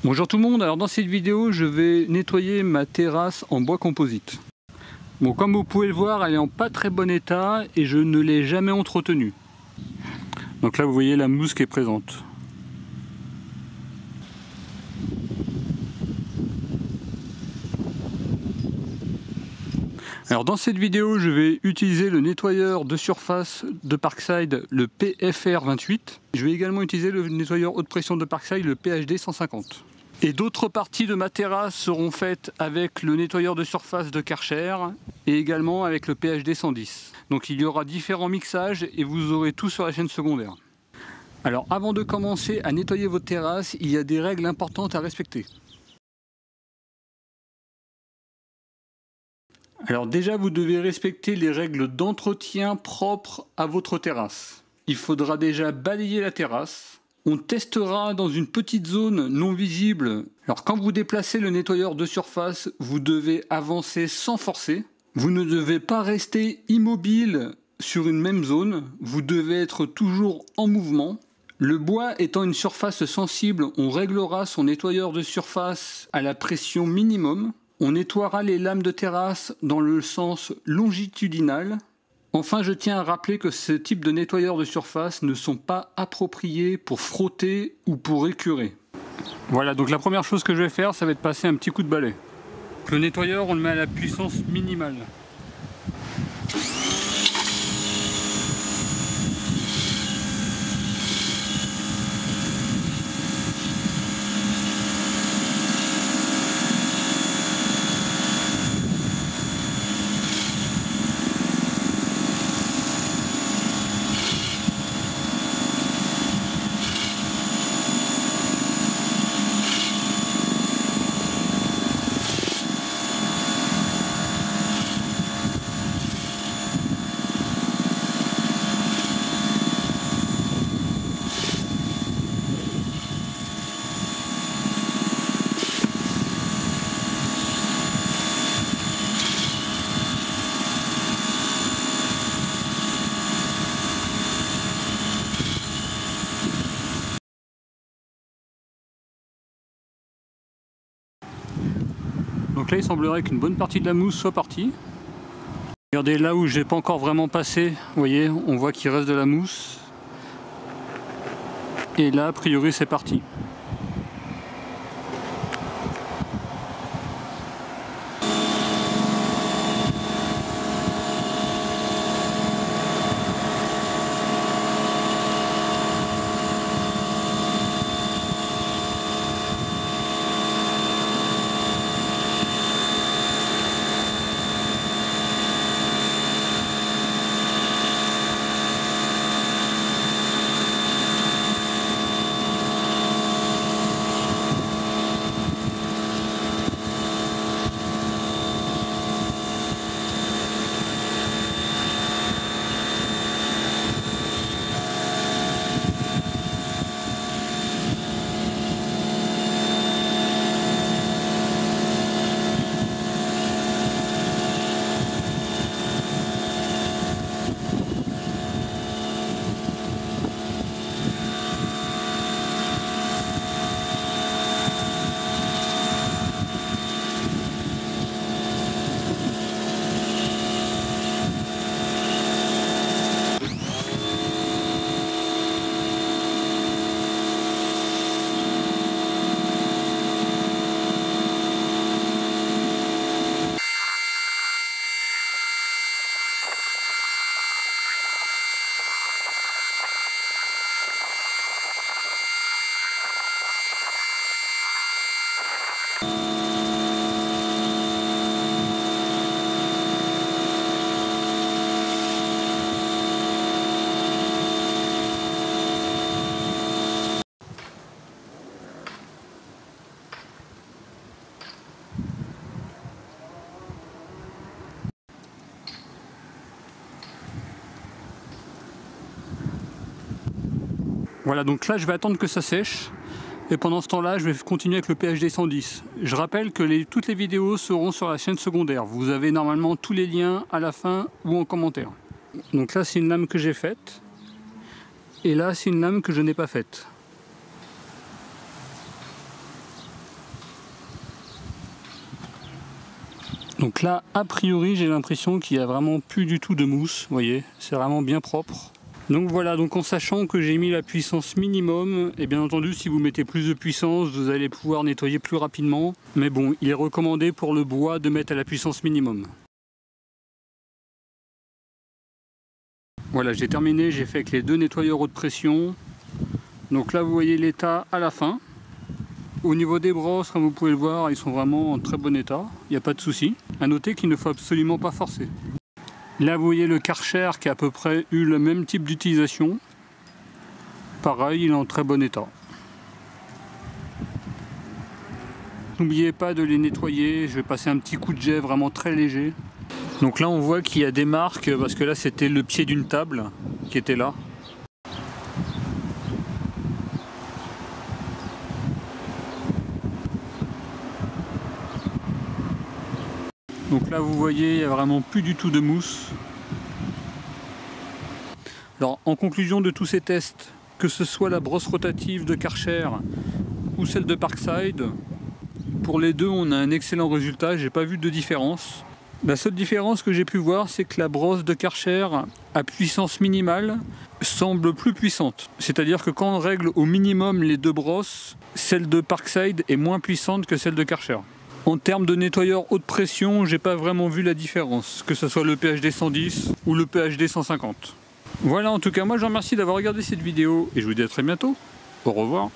Bonjour tout le monde, alors dans cette vidéo je vais nettoyer ma terrasse en bois composite. Bon, comme vous pouvez le voir, elle est en pas très bon état et je ne l'ai jamais entretenue. Donc là vous voyez la mousse qui est présente. Alors dans cette vidéo je vais utiliser le nettoyeur de surface de Parkside, le PFR 28. Je vais également utiliser le nettoyeur haute pression de Parkside, le PHD 150. Et d'autres parties de ma terrasse seront faites avec le nettoyeur de surface de Karcher et également avec le PHD 110. Donc il y aura différents mixages et vous aurez tout sur la chaîne secondaire. Alors avant de commencer à nettoyer votre terrasse, il y a des règles importantes à respecter. Alors déjà vous devez respecter les règles d'entretien propres à votre terrasse. Il faudra déjà balayer la terrasse. On testera dans une petite zone non visible. Alors quand vous déplacez le nettoyeur de surface, vous devez avancer sans forcer. Vous ne devez pas rester immobile sur une même zone. Vous devez être toujours en mouvement. Le bois étant une surface sensible, on réglera son nettoyeur de surface à la pression minimum. On nettoiera les lames de terrasse dans le sens longitudinal. Enfin, je tiens à rappeler que ce type de nettoyeurs de surface ne sont pas appropriés pour frotter ou pour écurer. Voilà, donc la première chose que je vais faire, ça va être passer un petit coup de balai. Le nettoyeur, on le met à la puissance minimale. Donc là il semblerait qu'une bonne partie de la mousse soit partie. Regardez là où j'ai pas encore vraiment passé, vous voyez, on voit qu'il reste de la mousse. Et là a priori c'est parti. Voilà, donc là je vais attendre que ça sèche et pendant ce temps-là je vais continuer avec le PHD 110. Je rappelle que toutes les vidéos seront sur la chaîne secondaire. Vous avez normalement tous les liens à la fin ou en commentaire. Donc là c'est une lame que j'ai faite et là c'est une lame que je n'ai pas faite. Donc là, a priori, j'ai l'impression qu'il n'y a vraiment plus du tout de mousse. Vous voyez, c'est vraiment bien propre. Donc voilà, donc en sachant que j'ai mis la puissance minimum, et bien entendu si vous mettez plus de puissance, vous allez pouvoir nettoyer plus rapidement. Mais bon, il est recommandé pour le bois de mettre à la puissance minimum. Voilà, j'ai terminé, j'ai fait avec les 2 nettoyeurs haute pression. Donc là vous voyez l'état à la fin. Au niveau des brosses, comme vous pouvez le voir, ils sont vraiment en très bon état, il n'y a pas de souci. A noter qu'il ne faut absolument pas forcer. Là vous voyez le Karcher qui a à peu près eu le même type d'utilisation. Pareil, il est en très bon état. N'oubliez pas de les nettoyer, je vais passer un petit coup de jet vraiment très léger. Donc là on voit qu'il y a des marques, parce que là c'était le pied d'une table qui était là. Donc là vous voyez, il n'y a vraiment plus du tout de mousse. Alors en conclusion de tous ces tests, que ce soit la brosse rotative de Karcher ou celle de Parkside, pour les deux on a un excellent résultat, j'ai pas vu de différence. La seule différence que j'ai pu voir, c'est que la brosse de Karcher à puissance minimale semble plus puissante. C'est-à-dire que quand on règle au minimum les 2 brosses, celle de Parkside est moins puissante que celle de Karcher. En termes de nettoyeur haute pression, j'ai pas vraiment vu la différence, que ce soit le PHD 110 ou le PHD 150. Voilà, en tout cas, moi je vous remercie d'avoir regardé cette vidéo et je vous dis à très bientôt. Au revoir.